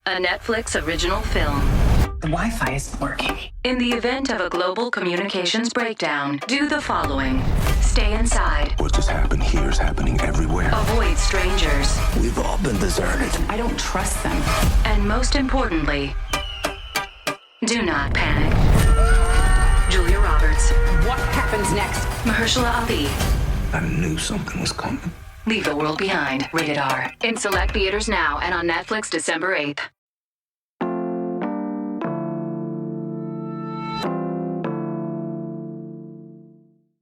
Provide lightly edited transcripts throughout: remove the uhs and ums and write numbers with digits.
a Netflix original film. The Wi-Fi isn't working. In the event of a global communications breakdown, do the following. Stay inside. What just happened here is happening everywhere. Avoid strangers. We've all been deserted. I don't trust them. And most importantly, do not panic. Julia Roberts. What happens next? Mahershala Ali. I knew something was coming. Leave the World Behind. Rated R. In select theaters now and on Netflix December 8th.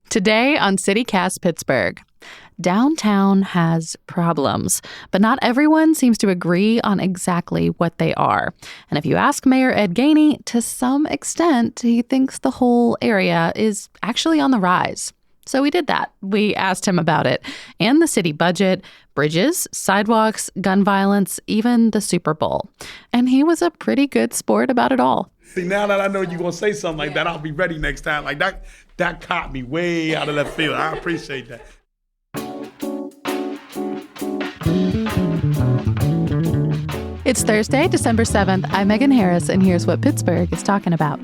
Today on CityCast Pittsburgh, downtown has problems, but not everyone seems to agree on exactly what they are. And if you ask Mayor Ed Gainey, to some extent, he thinks the whole area is actually on the rise. So we did that. We asked him about it and the city budget, bridges, sidewalks, gun violence, even the Super Bowl. And he was a pretty good sport about it all. See, now that I know you're going to say something like that, I'll be ready next time. Like that caught me way out of left field. I appreciate that. It's Thursday, December 7th. I'm Megan Harris, and here's what Pittsburgh is talking about.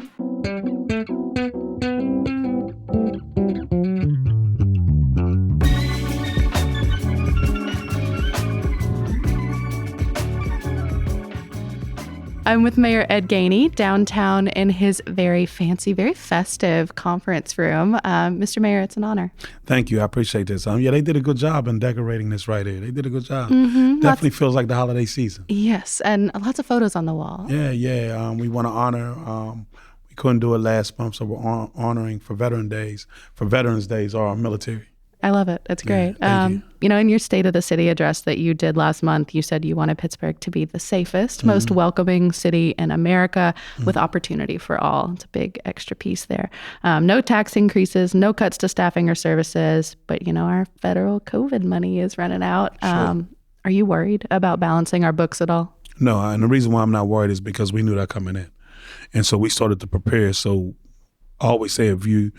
I'm with Mayor Ed Gainey downtown in his very fancy, very festive conference room. Mr. Mayor, it's an honor. Thank you. I appreciate this. Yeah, they did a good job in decorating this right here. They did a good job. Definitely feels like the holiday season. Yes, and lots of photos on the wall. Yeah. We want to honor. We couldn't do it last month, so we're honoring for Veterans Days, our military. I love it. It's great. Thank you. You know, in your State of the City address that you did last month, you said you wanted Pittsburgh to be the safest, most welcoming city in America with opportunity for all. It's a big extra piece there. No tax increases, no cuts to staffing or services, but, you know, our federal COVID money is running out. Sure. Are you worried about balancing our books at all? No, and the reason why I'm not worried is because we knew that coming in. And so we started to prepare. So I always say if you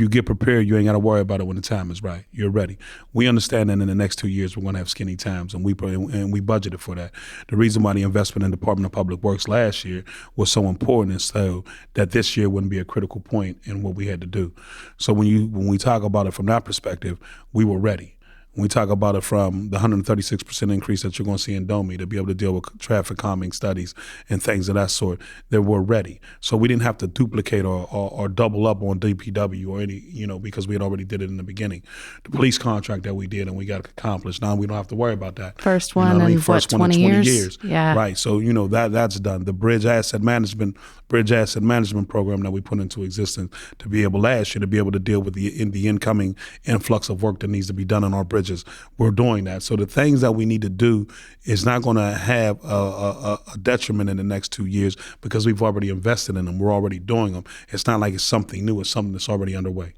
get prepared, you ain't got to worry about it when the time is right. You're ready. We understand that in the next 2 years we're going to have skinny times, and we budgeted for that. The reason why the investment in the Department of Public Works last year was so important is so that this year wouldn't be a critical point in what we had to do. So when we talk about it from that perspective, we were ready. When we talk about it from the 136% increase that you're going to see in DOMI to be able to deal with traffic calming studies and things of that sort, that we're ready. So we didn't have to duplicate or double up on DPW or any, because we had already did it in the beginning. The police contract that we did and we got accomplished. Now we don't have to worry about that. First one in 20 years? Yeah. Right. So, that's done. The bridge asset management program that we put into existence to be able last year to be able to deal with the incoming influx of work that needs to be done on our bridges. We're doing that. So the things that we need to do is not going to have a detriment in the next 2 years because we've already invested in them. We're already doing them. It's not like it's something new. It's something that's already underway.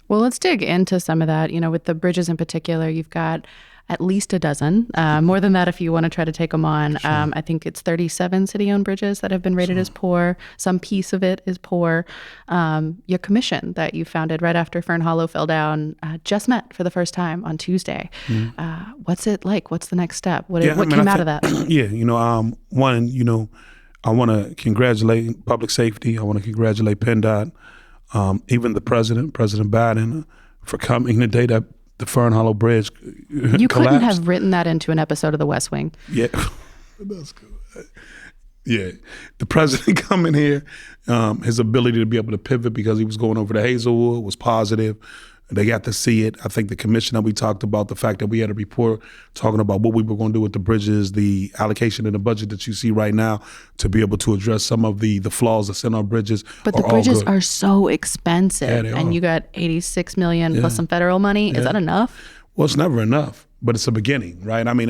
Well, let's dig into some of that. With the bridges in particular, you've got at least a dozen, more than that if you want to try to take them on. Sure. I think it's 37 city-owned bridges that have been rated as poor. Some piece of it is poor. Your commission that you founded right after Fern Hollow fell down just met for the first time on Tuesday. What's it like? What's the next step? What came out of that? Yeah, one, I want to congratulate public safety. I want to congratulate PennDOT, even the President Biden, for coming the day that the Fern Hollow Bridge You collapsed. Couldn't have written that into an episode of The West Wing. Yeah, that's good. Yeah, the president coming here, his ability to be able to pivot because he was going over to Hazelwood was positive. They got to see it. I think the commission that we talked about, the fact that we had a report talking about what we were going to do with the bridges, the allocation in the budget that you see right now to be able to address some of the flaws that's in our bridges. But the bridges are so expensive. Yeah, and you got $86 million plus some federal money. Yeah. Is that enough? Well, it's never enough, but it's a beginning, right? I mean,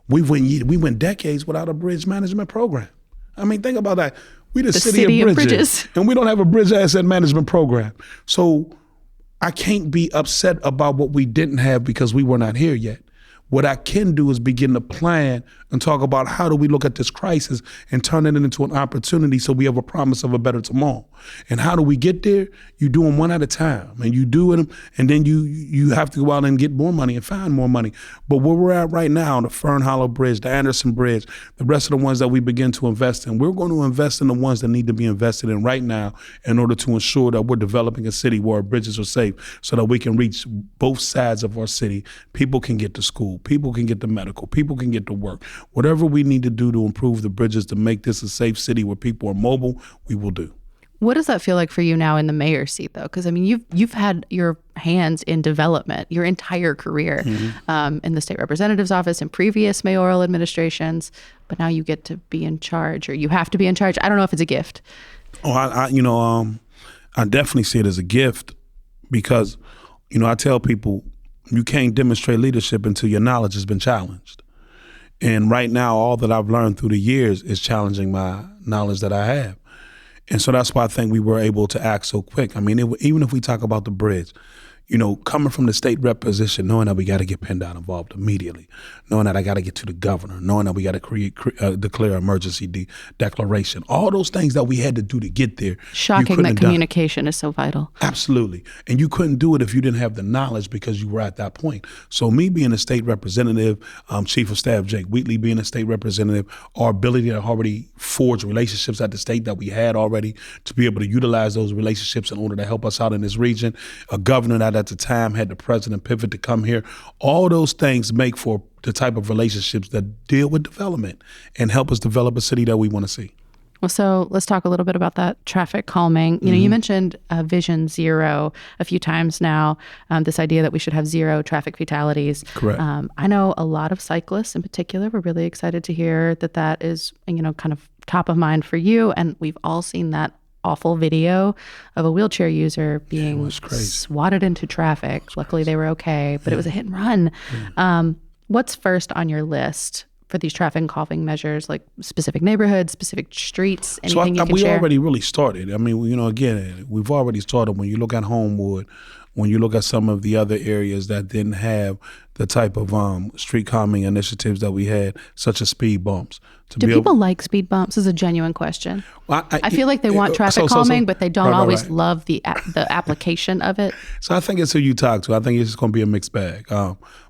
we went decades without a bridge management program. I mean, think about that. We the city of bridges, and we don't have a bridge asset management program. So I can't be upset about what we didn't have because we were not here yet. What I can do is begin to plan and talk about how do we look at this crisis and turn it into an opportunity so we have a promise of a better tomorrow. And how do we get there? You do them one at a time, and you do them, and then you have to go out and get more money and find more money. But where we're at right now, the Fern Hollow Bridge, the Anderson Bridge, the rest of the ones that we begin to invest in, we're going to invest in the ones that need to be invested in right now in order to ensure that we're developing a city where our bridges are safe so that we can reach both sides of our city. People can get to school, people can get to medical, people can get to work. Whatever we need to do to improve the bridges to make this a safe city where people are mobile, we will do. What does that feel like for you now in the mayor's seat, though? Because, I mean, you've had your hands in development your entire career in the state representative's office and previous mayoral administrations, but now you get to be in charge, or you have to be in charge. I don't know if it's a gift. Oh, I definitely see it as a gift because, I tell people you can't demonstrate leadership until your knowledge has been challenged. And right now, all that I've learned through the years is challenging my knowledge that I have. And so that's why I think we were able to act so quick. I mean, even if we talk about the bridge, coming from the state rep position, knowing that we got to get PennDOT involved immediately, knowing that I got to get to the governor, knowing that we got to declare emergency declaration, all those things that we had to do to get there. Shocking that communication is so vital. Absolutely. And you couldn't do it if you didn't have the knowledge because you were at that point. So me being a state representative, Chief of Staff Jake Wheatley being a state representative, our ability to already forge relationships at the state that we had already, to be able to utilize those relationships in order to help us out in this region, a governor that at the time had the president pivot to come here. All those things make for the type of relationships that deal with development and help us develop a city that we want to see. Well, so let's talk a little bit about that traffic calming. You mentioned Vision Zero a few times now, this idea that we should have zero traffic fatalities. Correct. I know a lot of cyclists in particular were really excited to hear that is, kind of top of mind for you. And we've all seen that awful video of a wheelchair user being swatted into traffic. Luckily, they were okay, but it was a hit and run. Yeah. What's first on your list for these traffic calming measures, like specific neighborhoods, specific streets, anything you can share? We already really started. I mean, again, we've already started. When you look at Homewood, when you look at some of the other areas that didn't have the type of street calming initiatives that we had, such as speed bumps. Do people like speed bumps? Is a genuine question. Well, I feel like they want traffic calming, but they don't always love the application of it. So I think it's who you talk to. I think it's going to be a mixed bag.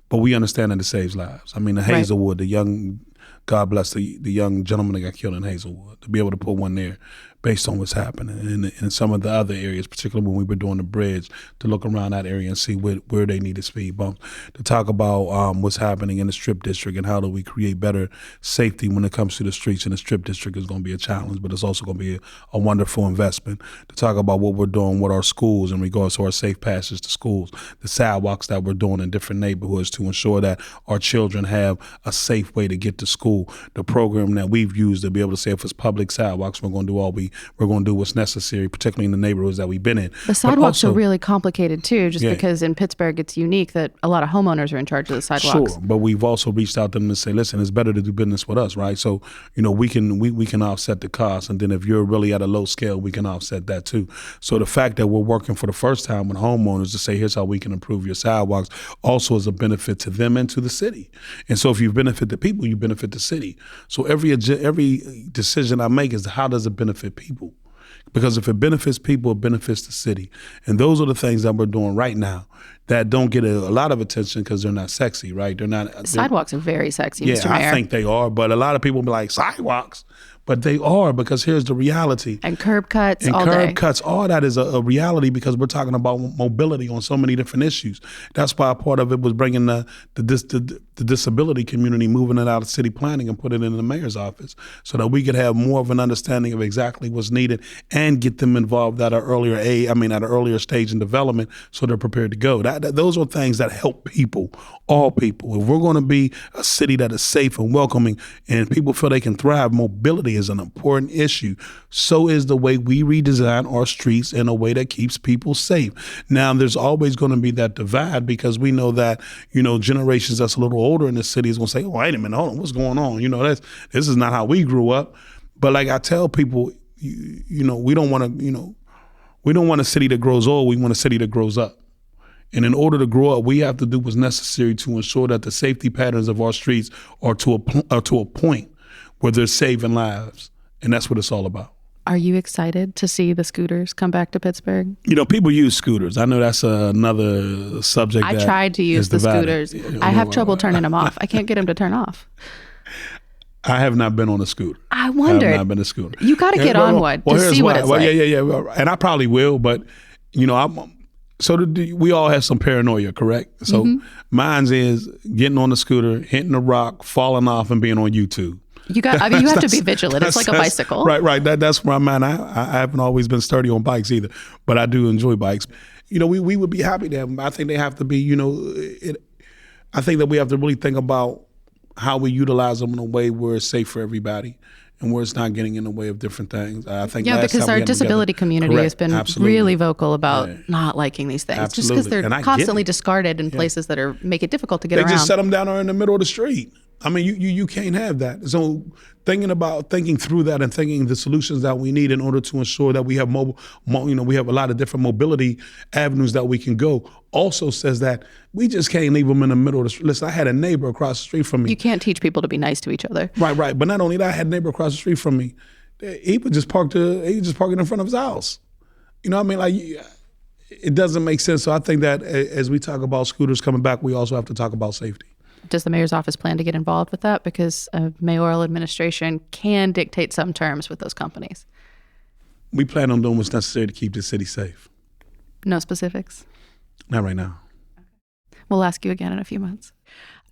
But we understand that it saves lives. I mean, the Hazelwood, the young, God bless the young gentleman that got killed in Hazelwood, to be able to put one there based on what's happening. And in some of the other areas, particularly when we were doing the bridge, to look around that area and see where they needed speed bumps, to talk about what's happening in the Strip District and how do we create better safety when it comes to the streets. And the Strip District is going to be a challenge, but it's also going to be a wonderful investment. To talk about what we're doing with our schools in regards to our safe passage to schools, the sidewalks that we're doing in different neighborhoods to ensure that our children have a safe way to get to school. The program that we've used to be able to say if it's public sidewalks, we're going to do we're going to do what's necessary, particularly in the neighborhoods that we've been in. The sidewalks are really complicated too, because in Pittsburgh it's unique that a lot of homeowners are in charge of the sidewalks. Sure, but we've also reached out to them and say, listen, it's better to do business with us, right? So, we can offset the cost, and then if you're really at a low scale, we can offset that too. So the fact that we're working for the first time with homeowners to say, here's how we can improve your sidewalks, also is a benefit to them and to the city. And so if you benefit the people, you benefit the city. So every decision I make is how does it benefit people? Because if it benefits people, it benefits the city. And those are the things that we're doing right now that don't get a lot of attention because they're not sexy, right? Sidewalks are very sexy, Mr. Mayor. Yeah, I think they are. But a lot of people be like, sidewalks? But they are, because here's the reality. And curb cuts all that is a reality, because we're talking about mobility on so many different issues. That's why part of it was bringing the disability community, moving it out of city planning and putting it in the mayor's office so that we could have more of an understanding of exactly what's needed and get them involved at an earlier stage in development so they're prepared to go. Those are things that help people, all people. If we're going to be a city that is safe and welcoming and people feel they can thrive, mobility is an important issue. So is the way we redesign our streets in a way that keeps people safe. Now, there's always going to be that divide, because we know that, generations that's a little older in the city is going to say, oh, wait a minute, hold on, what's going on? This is not how we grew up. But like I tell people, we don't want a city that grows old. We want a city that grows up. And in order to grow up, we have to do what's necessary to ensure that the safety patterns of our streets are to a point where they're saving lives. And that's what it's all about. Are you excited to see the scooters come back to Pittsburgh? People use scooters. I know that's another subject. I tried to use the scooters. I have trouble turning them off. I can't get them to turn off. I have not been on a scooter. I wondered. I have not been on a scooter. You got to get on one to see what it's like. Yeah. And I probably will, but we all have some paranoia, correct? So mine is getting on the scooter, hitting the rock, falling off, and being on YouTube. You have to be vigilant. It's like a bicycle. Right. That's where I'm at. I haven't always been sturdy on bikes either, but I do enjoy bikes. We would be happy to have them. I think they have to be, I think that we have to really think about how we utilize them in a way where it's safe for everybody and where it's not getting in the way of different things. I think because our disability community has been really vocal about not liking these things. Absolutely. Just because they're constantly discarded in places that make it difficult to get around. They just set them down there in the middle of the street. I mean, you can't have that. So thinking through that and thinking the solutions that we need in order to ensure that we have we have a lot of different mobility avenues that we can go, also says that we just can't leave them in the middle of the street. Listen, I had a neighbor across the street from me. You can't teach people to be nice to each other. Right. But not only that, I had a neighbor across the street from me. He would just park it in front of his house. You know what I mean? Like, it doesn't make sense. So I think that as we talk about scooters coming back, we also have to talk about safety. Does the mayor's office plan to get involved with that? Because a mayoral administration can dictate some terms with those companies. We plan on doing what's necessary to keep the city safe. No specifics? Not right now. We'll ask you again in a few months.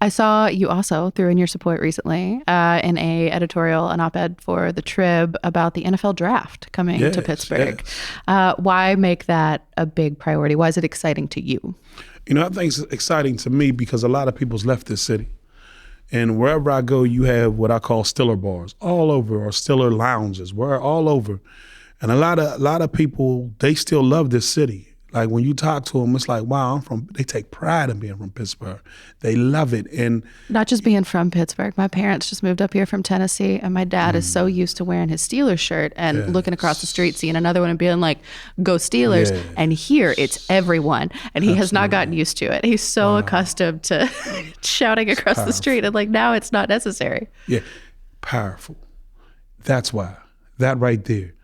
I saw you also threw in your support recently in an op-ed for the Trib about the NFL draft coming to Pittsburgh. Yes. Why make that a big priority? Why is it exciting to you? I think it's exciting to me because a lot of people's left this city. And wherever I go, you have what I call Stiller bars all over, or Stiller lounges, all over. And a lot of people, they still love this city. Like when you talk to them, it's like, wow, they take pride in being from Pittsburgh. They love it. And not just being from Pittsburgh. My parents just moved up here from Tennessee, and my dad is so used to wearing his Steelers shirt and looking across the street, seeing another one and being like, go Steelers. Yeah. And here it's everyone. And he has not gotten used to it. He's so accustomed to shouting across the street, and now it's not necessary. Yeah, powerful. That's why. That right there.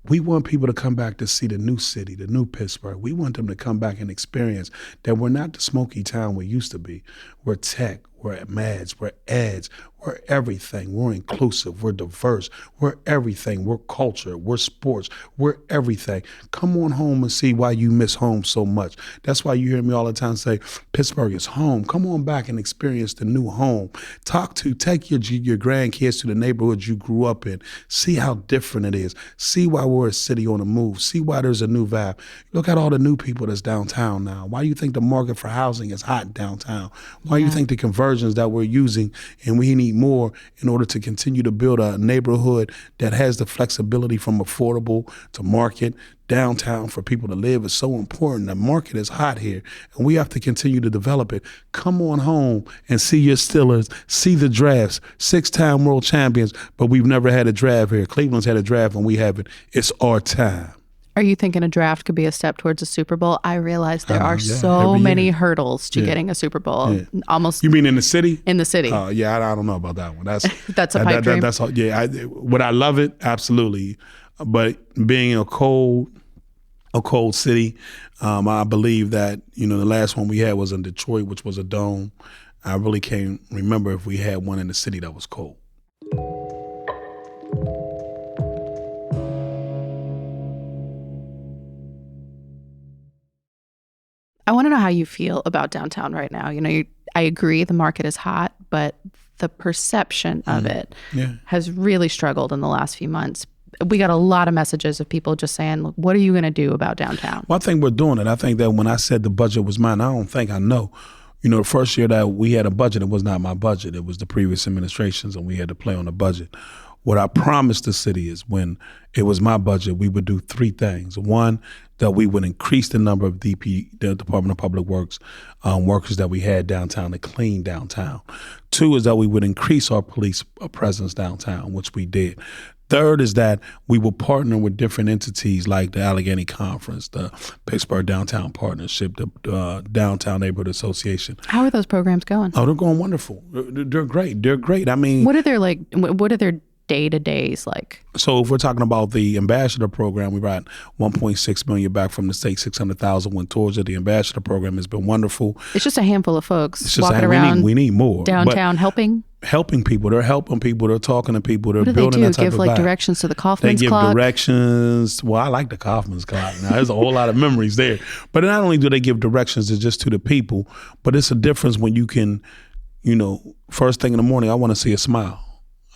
We want people to come back to see the new city, the new Pittsburgh. We want them to come back and experience that we're not the smoky town we used to be. We're tech, we're meds, we're eds, we're everything. We're inclusive, we're diverse, we're everything. We're culture, we're sports, we're everything. Come on home and see why you miss home so much. That's why you hear me all the time say, Pittsburgh is home. Come on back and experience the new home. Take your grandkids to the neighborhoods you grew up in. See how different it is. See why we're a city on the move. See why there's a new vibe. Look at all the new people that's downtown now. Why do you think the market for housing is hot downtown? Why do you think the conversions that we're using, and we need more in order to continue to build a neighborhood that has the flexibility from affordable to market downtown for people to live is so important. The market is hot here, and we have to continue to develop it. Come on home and see your Steelers, see the drafts, 6-time world champions, but we've never had a draft here. Cleveland's had a draft and we haven't. It's our time. Are you thinking a draft could be a step towards a Super Bowl? I realize there are so many hurdles to getting a Super Bowl. Yeah. Almost. You mean in the city? In the city. I don't know about that one. That's a pipe dream. That's all. Yeah. Would I love it? Absolutely. But being a cold city, I believe that the last one we had was in Detroit, which was a dome. I really can't remember if we had one in the city that was cold. I want to know how you feel about downtown right now. I agree the market is hot, but the perception of it has really struggled in the last few months. We got a lot of messages of people just saying, look, what are you going to do about downtown? Well, I think we're doing it. I think that when I said the budget was mine, I don't think I know. The first year that we had a budget, it was not my budget. It was the previous administration's, and we had to play on the budget. What I promised the city is when it was my budget, we would do three things. One, that we would increase the number of the Department of Public Works workers that we had downtown to clean downtown. Two is that we would increase our police presence downtown, which we did. Third is that we will partner with different entities like the Allegheny Conference, the Pittsburgh Downtown Partnership, the Downtown Neighborhood Association. How are those programs going? Oh, they're going wonderful. They're great. They're great. I mean, What are their day-to-days like? So if we're talking about the ambassador program, we got $1.6 million back from the state, $600,000 went towards it. The ambassador program has been wonderful. It's just a handful of folks It's just walking around we need more. downtown helping People. They're helping people. They're talking to people. They're What do building they do? that type Give of like vibe. directions to the They Kaufman's give clock? directions. Well, I like the Kaufman's clock. Now, there's a whole lot of memories there. But not only do they give directions just to the people, but it's a difference when you can, first thing in the morning, I want to see a smile.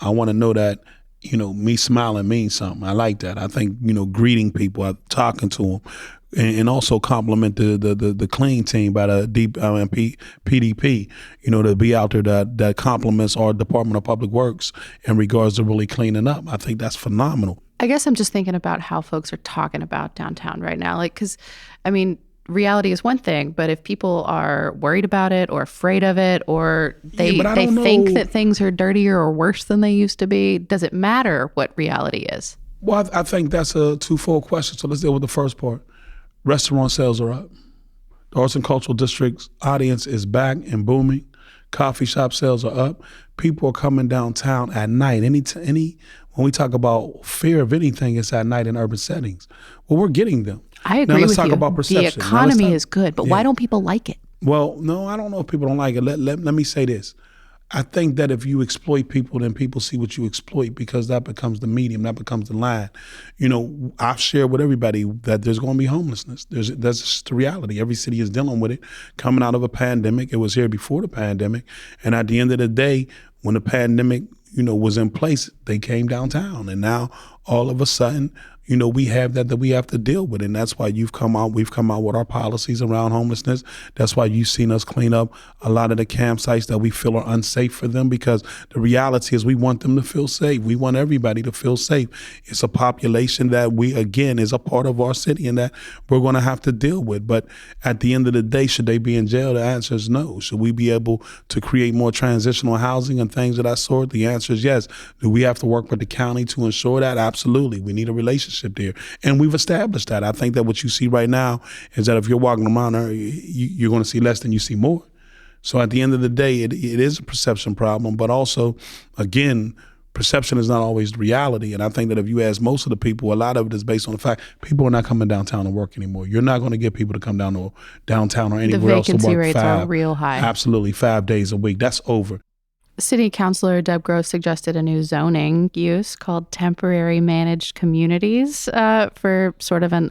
I want to know that, me smiling means something. I like that. I think, greeting people, talking to them, and also compliment the clean team by the PDP, to be out there that compliments our Department of Public Works in regards to really cleaning up. I think that's phenomenal. I guess I'm just thinking about how folks are talking about downtown right now. Like, because, reality is one thing, but if people are worried about it or afraid of it, or they think that things are dirtier or worse than they used to be, does it matter what reality is? Well, I think that's a twofold question. So let's deal with the first part. Restaurant sales are up. The Arts and Cultural District's audience is back and booming. Coffee shop sales are up. People are coming downtown at night. When we talk about fear of anything, it's at night in urban settings. Well, we're getting them. I agree now, let's with talk you. about perception. The economy is good, but why don't people like it? Well, no, I don't know if people don't like it. Let me say this. I think that if you exploit people, then people see what you exploit, because that becomes the medium, that becomes the line. I've shared with everybody that there's going to be homelessness. That's just the reality. Every city is dealing with it. Coming out of a pandemic, it was here before the pandemic. And at the end of the day, when the pandemic, was in place, they came downtown. And now all of a sudden, we have that we have to deal with. And that's why we've come out with our policies around homelessness. That's why you've seen us clean up a lot of the campsites that we feel are unsafe for them, because the reality is we want them to feel safe. We want everybody to feel safe. It's a population that is a part of our city and that we're going to have to deal with. But at the end of the day, should they be in jail? The answer is no. Should we be able to create more transitional housing and things of that sort? The answer is yes. Do we have to work with the county to ensure that? Absolutely. We need a relationship there. And we've established that. I think that what you see right now is that if you're walking around there, you're going to see less than you see more. So at the end of the day, it is a perception problem. But also, again, perception is not always reality. And I think that if you ask most of the people, a lot of it is based on the fact people are not coming downtown to work anymore. You're not going to get people to come downtown or anywhere else to work. The vacancy rates are real high. Absolutely, 5 days a week. That's over. City Councilor Deb Gross suggested a new zoning use called temporary managed communities for sort of an,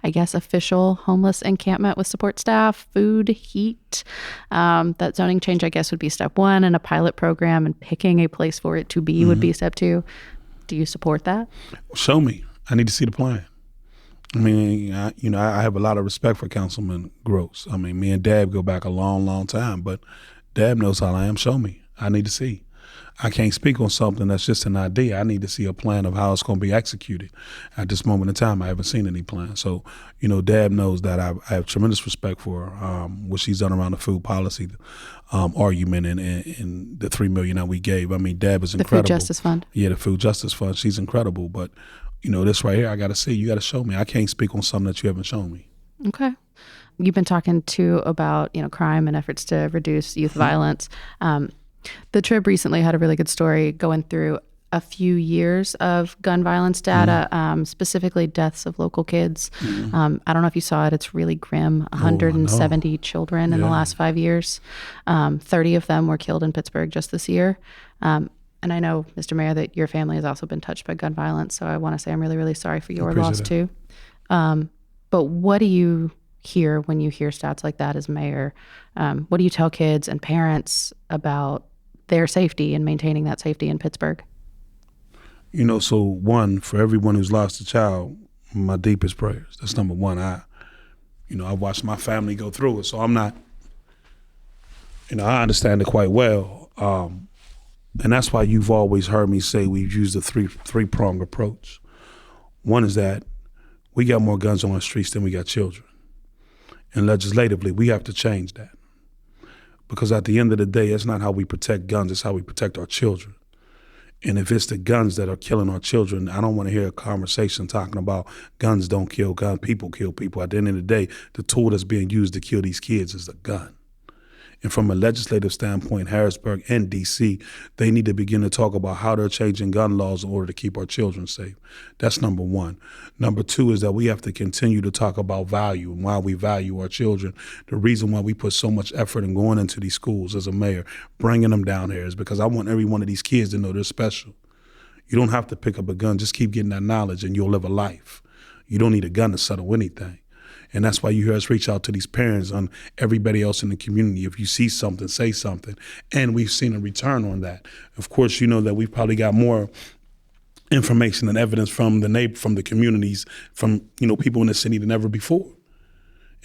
official homeless encampment with support staff, food, heat. That zoning change, would be step one, and a pilot program and picking a place for it to be would be step two. Do you support that? Show me. I need to see the plan. I have a lot of respect for Councilman Gross. Me and Deb go back a long, long time, but Deb knows how I am. Show me. I need to see. I can't speak on something that's just an idea. I need to see a plan of how it's going to be executed. At this moment in time, I haven't seen any plan. So, Deb knows that I have tremendous respect for what she's done around the food policy argument and the $3 million that we gave. Deb is incredible. The Food Justice Fund. Yeah, the Food Justice Fund. She's incredible. But, this right here, I got to see. You got to show me. I can't speak on something that you haven't shown me. Okay. You've been talking too about, crime and efforts to reduce youth violence. The Trib recently had a really good story going through a few years of gun violence data, specifically deaths of local kids. I don't know if you saw it. It's really grim. 170 children in the last 5 years. 30 of them were killed in Pittsburgh just this year. And I know, Mr. Mayor, that your family has also been touched by gun violence. So I want to say I'm really, really sorry for your loss too. But what do you hear when you hear stats like that as mayor? What do you tell kids and parents about their safety and maintaining that safety in Pittsburgh? So one, for everyone who's lost a child, my deepest prayers. That's number one. I've watched my family go through it, so I'm not, I understand it quite well. And that's why you've always heard me say we've used a three-pronged approach. One is that we got more guns on our streets than we got children. And legislatively, we have to change that. Because at the end of the day, it's not how we protect guns, it's how we protect our children. And if it's the guns that are killing our children, I don't want to hear a conversation talking about guns don't kill guns, people kill people. At the end of the day, the tool that's being used to kill these kids is a gun. And from a legislative standpoint, Harrisburg and D.C., they need to begin to talk about how they're changing gun laws in order to keep our children safe. That's number one. Number two is that we have to continue to talk about value and why we value our children. The reason why we put so much effort in going into these schools as a mayor, bringing them down here, is because I want every one of these kids to know they're special. You don't have to pick up a gun. Just keep getting that knowledge and you'll live a life. You don't need a gun to settle anything. And that's why you hear us reach out to these parents and everybody else in the community. If you see something, say something. And we've seen a return on that. Of course, you know that we've probably got more information and evidence from the communities, from people in the city than ever before.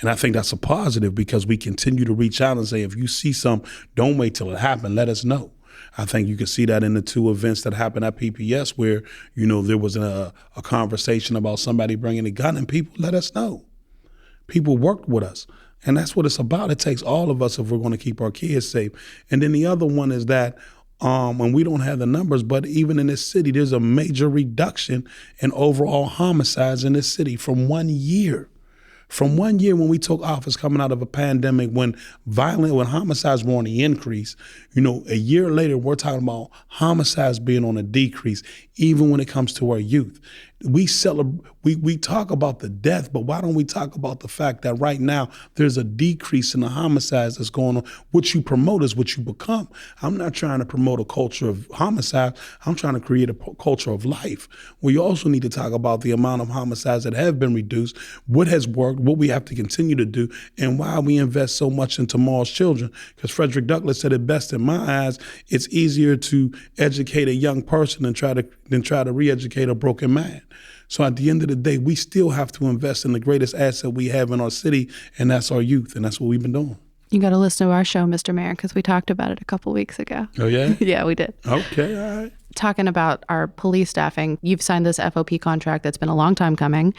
And I think that's a positive because we continue to reach out and say, if you see something, don't wait till it happens. Let us know. I think you can see that in the two events that happened at PPS where, there was a conversation about somebody bringing a gun and people let us know. People worked with us. And that's what it's about. It takes all of us if we're going to keep our kids safe. And then the other one is that, and we don't have the numbers, but even in this city, there's a major reduction in overall homicides in this city from 1 year. From 1 year when we took office coming out of a pandemic, when homicides were on the increase, a year later, we're talking about homicides being on a decrease, even when it comes to our youth. We talk about the death, but why don't we talk about the fact that right now there's a decrease in the homicides that's going on? What you promote is what you become. I'm not trying to promote a culture of homicide. I'm trying to create a culture of life. We also need to talk about the amount of homicides that have been reduced, what has worked, what we have to continue to do, and why we invest so much in tomorrow's children. Because Frederick Douglass said it best in my eyes, it's easier to educate a young person than try to re-educate a broken man. So at the end of the day, we still have to invest in the greatest asset we have in our city, and that's our youth, and that's what we've been doing. You got to listen to our show, Mr. Mayor, because we talked about it a couple weeks ago. Oh, yeah? Yeah, we did. Okay, all right. Talking about our police staffing, you've signed this FOP contract that's been a long time coming,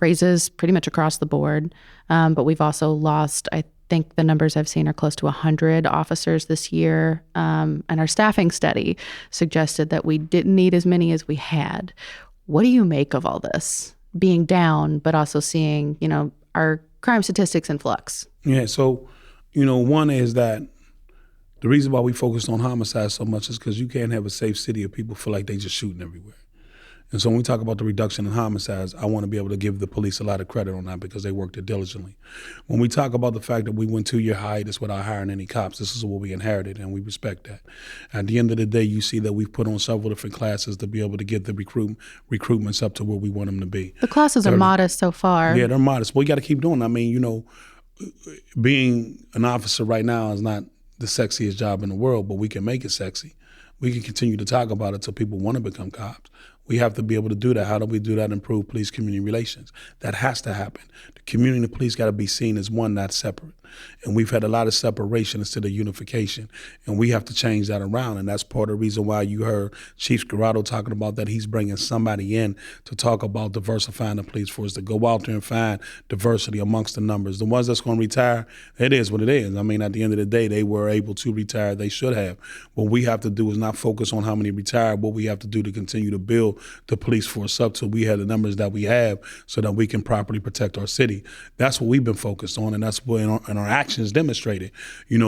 raises pretty much across the board, but we've also lost, I think the numbers I've seen are close to 100 officers this year, and our staffing study suggested that we didn't need as many as we had. What do you make of all this being down, but also seeing, our crime statistics in flux? Yeah, so, one is that the reason why we focused on homicide so much is because you can't have a safe city if people feel like they just shooting everywhere. And so when we talk about the reduction in homicides, I want to be able to give the police a lot of credit on that because they worked it diligently. When we talk about the fact that we went 2-year hiatus without hiring any cops, this is what we inherited, and we respect that. At the end of the day, you see that we've put on several different classes to be able to get the recruitments up to where we want them to be. The classes are modest so far. Yeah, they're modest. But we got to keep doing it. I mean, being an officer right now is not the sexiest job in the world, but we can make it sexy. We can continue to talk about it till people want to become cops. We have to be able to do that. How do we do that? Improve police-community relations. That has to happen. The community and the police got to be seen as one, not separate. And we've had a lot of separation instead of unification. And we have to change that around. And that's part of the reason why you heard Chief Scarrato talking about that he's bringing somebody in to talk about diversifying the police force, to go out there and find diversity amongst the numbers. The ones that's going to retire, it is what it is. I mean, at the end of the day, they were able to retire. They should have. What we have to do is not focus on how many retire. What we have to do to continue to build the police force up till we have the numbers that we have so that we can properly protect our city. That's what we've been focused on, and that's what in our actions demonstrated.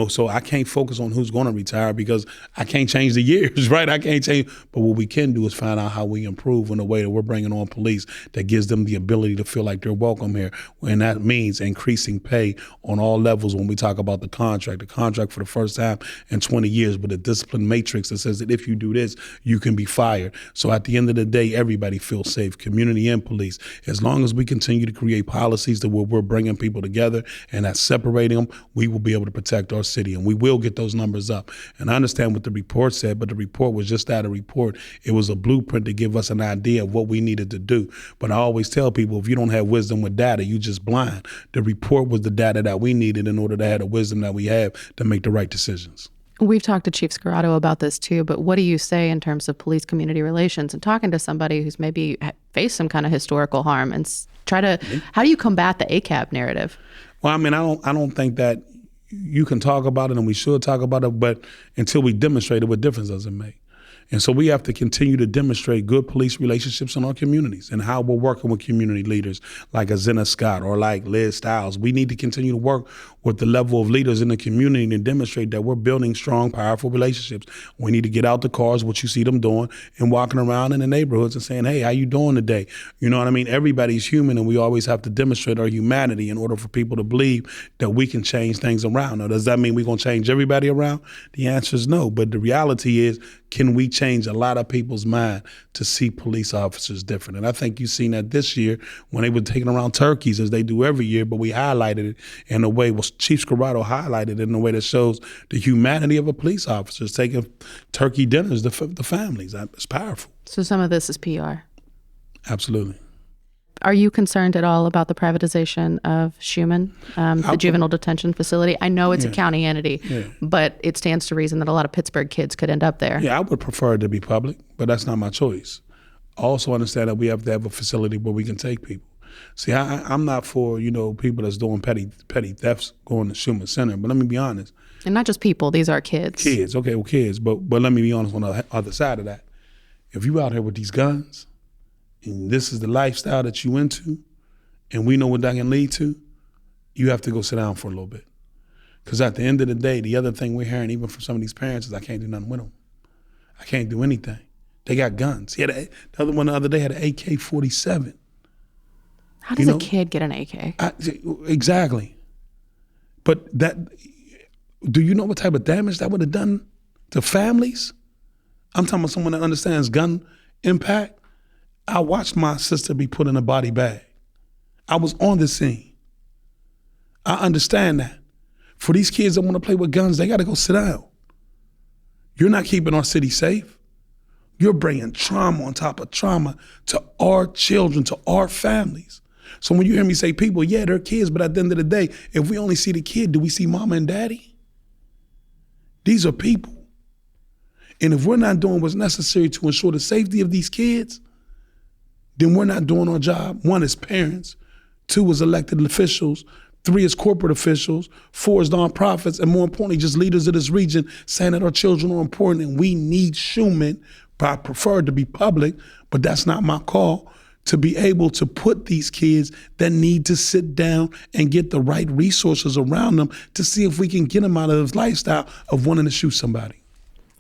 So I can't focus on who's going to retire because I can't change the years, right? I can't change. But what we can do is find out how we improve in the way that we're bringing on police that gives them the ability to feel like they're welcome here. And that means increasing pay on all levels when we talk about the contract for the first time in 20 years, with a discipline matrix that says that if you do this, you can be fired. So at the end of the day, everybody feels safe, community and police. As long as we continue to create policies that where we're bringing people together and that's separating them, we will be able to protect our city, and we will get those numbers up. And I understand what the report said, but the report was just that, a report. It was a blueprint to give us an idea of what we needed to do. But I always tell people, if you don't have wisdom with data, you just blind. The report was the data that we needed in order to have the wisdom that we have to make the right decisions. We've talked to Chief Scarrato about this too, but what do you say in terms of police-community relations and talking to somebody who's maybe faced some kind of historical harm and how do you combat the ACAB narrative? Well, I mean, I don't think that you can talk about it and we should talk about it, but until we demonstrate it, what difference does it make? And so we have to continue to demonstrate good police relationships in our communities and how we're working with community leaders like a Zena Scott or like Liz Stiles. We need to continue to work with the level of leaders in the community and demonstrate that we're building strong, powerful relationships. We need to get out the cars, what you see them doing, and walking around in the neighborhoods and saying, hey, how you doing today? You know what I mean? Everybody's human, and we always have to demonstrate our humanity in order for people to believe that we can change things around. Now, does that mean we're going to change everybody around? The answer is no. But the reality is, can we change a lot of people's mind to see police officers different? And I think you've seen that this year when they were taking around turkeys, as they do every year, but we highlighted it in a way, Chief Scarrato highlighted it in a way that shows the humanity of a police officer, taking turkey dinners to the families. It's powerful. So some of this is PR. Absolutely. Are you concerned at all about the privatization of Schumann, the juvenile detention facility? I know it's a county entity, but it stands to reason that a lot of Pittsburgh kids could end up there. Yeah, I would prefer it to be public, but that's not my choice. I also understand that we have to have a facility where we can take people. See, I'm not for, people that's doing petty thefts going to Schumann Center, but let me be honest. And not just people, these are kids. Kids, okay, well, kids, but let me be honest on the other side of that. If you out here with these guns, and this is the lifestyle that you into, and we know what that can lead to, you have to go sit down for a little bit. Because at the end of the day, the other thing we're hearing, even from some of these parents, is I can't do nothing with them. I can't do anything. They got guns. The other one the other day had an AK-47. How does a kid get an AK? Exactly. But do you know what type of damage that would have done to families? I'm talking about someone that understands gun impact. I watched my sister be put in a body bag. I was on the scene. I understand that. For these kids that want to play with guns, they got to go sit down. You're not keeping our city safe. You're bringing trauma on top of trauma to our children, to our families. So when you hear me say people, yeah, they're kids, but at the end of the day, if we only see the kid, do we see mama and daddy? These are people. And if we're not doing what's necessary to ensure the safety of these kids, then we're not doing our job. 1, as parents. 2, as elected officials. 3, as corporate officials. 4, as nonprofits. And more importantly, just leaders of this region saying that our children are important and we need Schumann, but I prefer it to be public, but that's not my call, to be able to put these kids that need to sit down and get the right resources around them to see if we can get them out of this lifestyle of wanting to shoot somebody.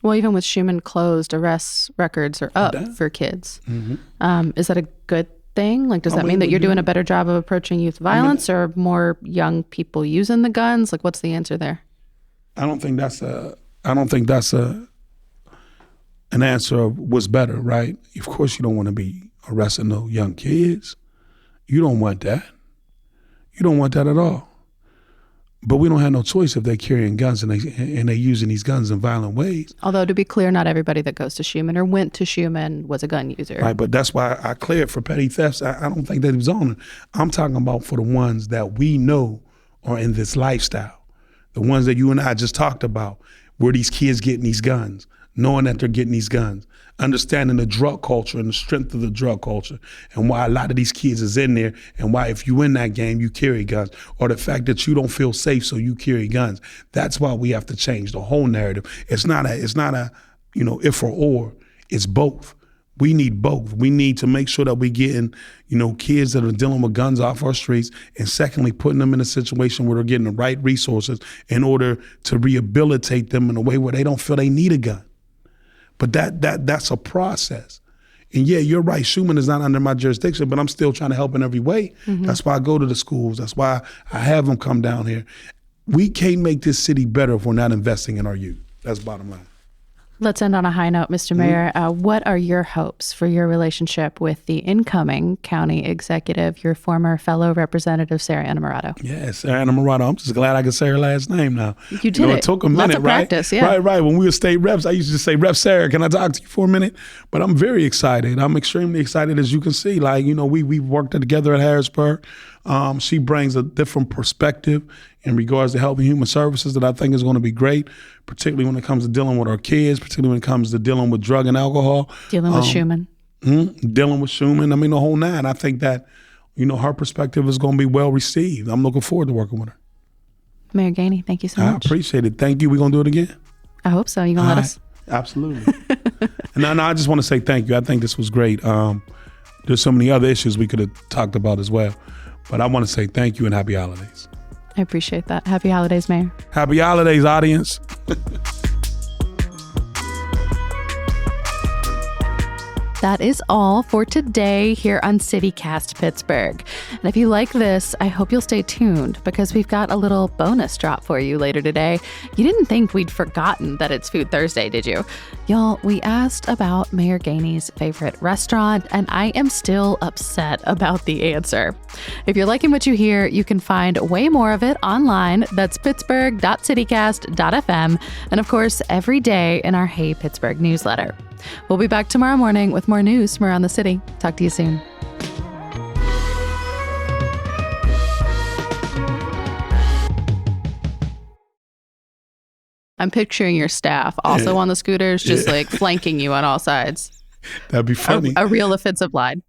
Well, even with Schumann closed, arrest records are up for kids. Mm-hmm. Is that a good thing? Like, does that mean that you're doing a better job of approaching youth violence or more young people using the guns? Like, what's the answer there? I don't think that's an answer of what's better, right? Of course you don't want to be arresting no young kids. You don't want that. You don't want that at all. But we don't have no choice if they're carrying guns and they're using these guns in violent ways. Although, to be clear, not everybody that goes to Schumann or went to Schumann was a gun user. Right, but that's why I cleared for petty thefts. I don't think that it was on it. I'm talking about for the ones that we know are in this lifestyle. The ones that you and I just talked about, where these kids getting these guns, knowing that they're getting these guns, understanding the drug culture and the strength of the drug culture and why a lot of these kids is in there and why if you in that game, you carry guns, or the fact that you don't feel safe, so you carry guns. That's why we have to change the whole narrative. It's not a if or, it's both. We need both. We need to make sure that we getting, kids that are dealing with guns off our streets, and secondly, putting them in a situation where they're getting the right resources in order to rehabilitate them in a way where they don't feel they need a gun. But that's a process. And yeah, you're right, Schumann is not under my jurisdiction, but I'm still trying to help in every way. Mm-hmm. That's why I go to the schools. That's why I have them come down here. We can't make this city better if we're not investing in our youth. That's bottom line. Let's end on a high note, Mr. Mayor. What are your hopes for your relationship with the incoming county executive, your former fellow representative, Sarah Innamorato? Yes, Sarah Innamorato. I'm just glad I could say her last name now. You did it. It took a minute, lots of practice, right? Yeah. Right. When we were state reps, I used to say, Rep Sarah, can I talk to you for a minute? But I'm very excited. I'm extremely excited, as you can see. We worked together at Harrisburg. She brings a different perspective in regards to Health and Human Services that I think is going to be great, particularly when it comes to dealing with our kids, particularly when it comes to dealing with drug and alcohol. Dealing with Schumann. Dealing with Schumann. I mean, the whole nine. I think that, her perspective is going to be well received. I'm looking forward to working with her. Mayor Gainey, thank you so much. I appreciate it. Thank you. We're going to do it again? I hope so. You going to let us? Absolutely. No, I just want to say thank you. I think this was great. There's so many other issues we could have talked about as well. But I want to say thank you and happy holidays. I appreciate that. Happy holidays, Mayor. Happy holidays, audience. That is all for today here on CityCast Pittsburgh. And if you like this, I hope you'll stay tuned because we've got a little bonus drop for you later today. You didn't think we'd forgotten that it's Food Thursday, did you? Y'all, we asked about Mayor Gainey's favorite restaurant, and I am still upset about the answer. If you're liking what you hear, you can find way more of it online. That's pittsburgh.citycast.fm. And of course, every day in our Hey Pittsburgh newsletter. We'll be back tomorrow morning with more news from around the city. Talk to you soon. I'm picturing your staff also on the scooters, just like flanking you on all sides. That'd be funny. A real offensive line.